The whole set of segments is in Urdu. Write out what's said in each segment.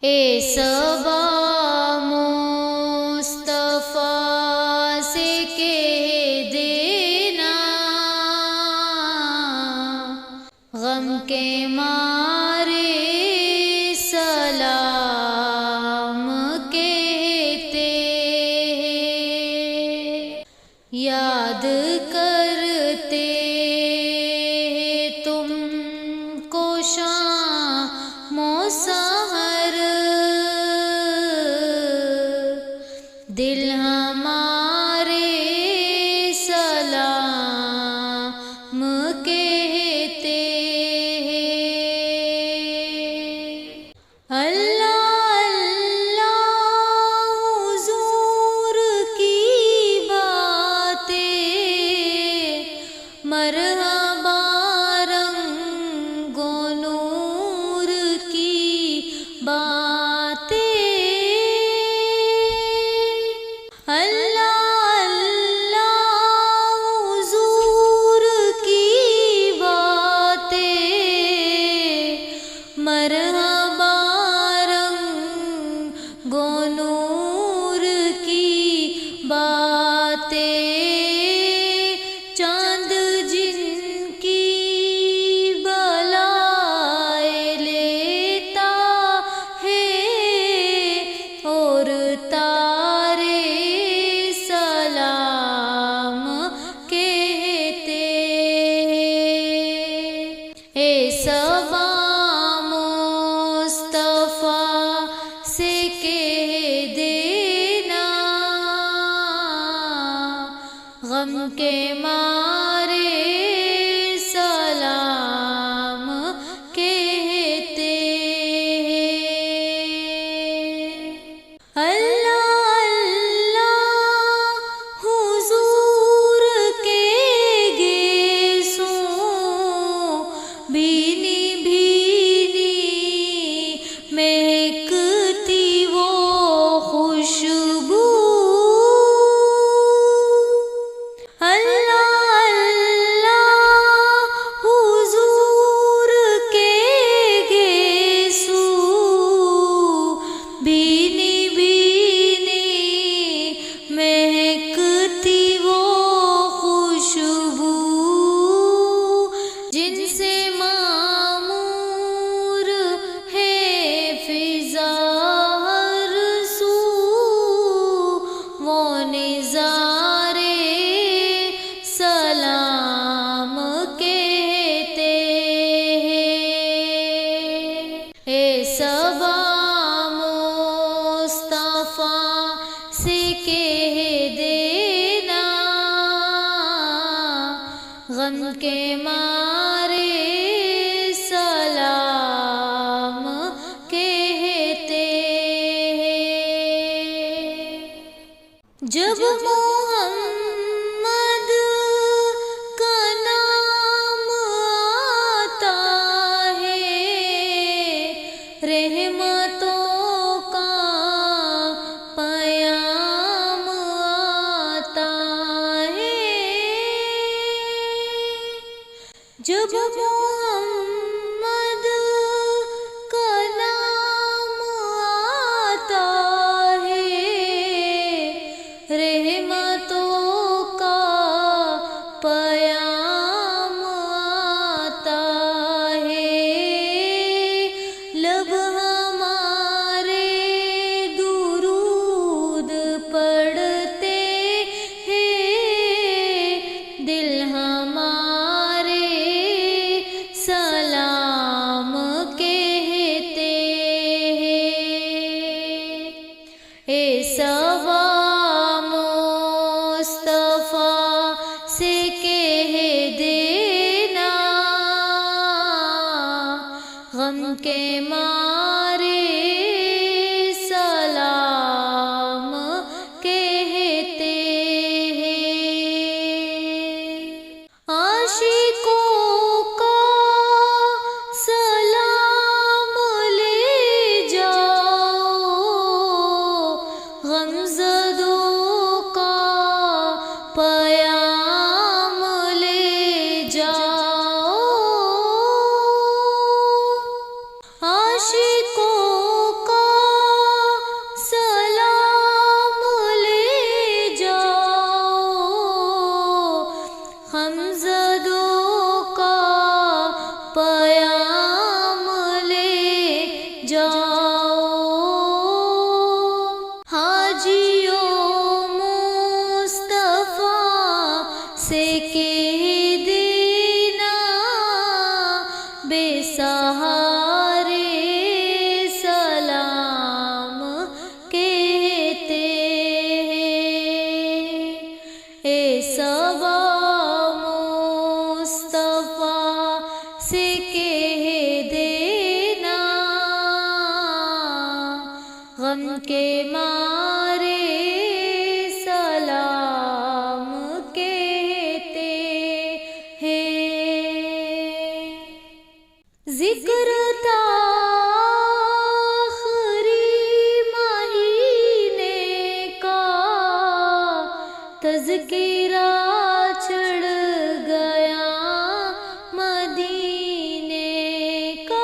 اے صبا مصطفیٰ سے کہہ دینا، غم کے مارے سلام کہتے ہیں، یاد کرتے تم کو شام و سحر، دل ہمارے سلام کہتے ہیں۔ اللہ اللہ حضور کی باتیں، مرحبا رنگ و نور کی باتیں، اللہ اللہ حضور کی باتیں، مرحبا رنگ و نور کی باتیں، چاند جن کی بلائے لیتا ہے، اور تارے سلام کہتے ہیں۔ اے صبا مصطفیٰ سے کہہ دینا، غم کے مارے سلام کہتے ہیں۔ اللہ اللہ حضور کے گیسوں، بھینی بھینی مہکتی وہ خوشبو، اللہ اللہ حضور کے گیسوں، بھینی بھینی مہکتی وہ خوشبو، جن سے معمور ہے فضا ہر سو، وہ نظارے سلام کہتے ہیں۔ اے صبا مصطفیٰ سے کہہ دینا، غم کے مارے سلام کہتے ہیں۔ جب محمد کا نام آتا ہے، رحمتوں کا پیام آتا ہے، جب محمد کا نام آتا ہے، رحمتوں کا پیام آتا ہے، لب ہمارے جاؤ حاجیوں مصطفیٰ سے کہہ دینا بے سہارے سلام کہتے ہیں اے صبا مصطفیٰ سے کہہ دینا غم کے مارے سلام کہتے ہیں ذکر آخری مہینے کا تذکرہ چڑھ گیا مدینے کا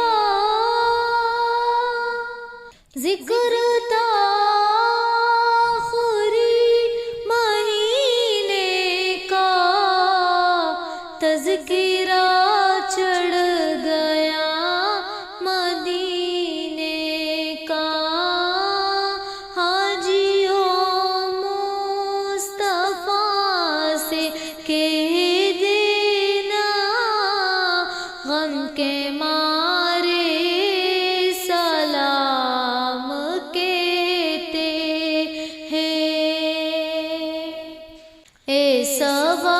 ذکر آخری مہینے کا تذکرہ چڑھ گیا مدینے کا حاجیوں مصطفیٰ سے کہہ دینا غم کے مارے سلام کہتے ہیں اے صبا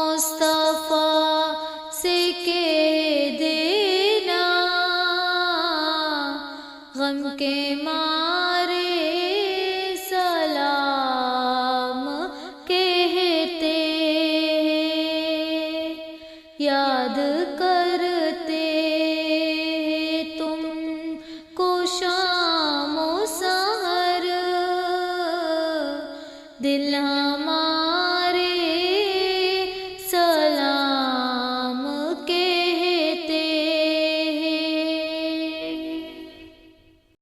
مصطفیٰ سے کہہ دینا غم کے مارے سلام کہتے ہیں یاد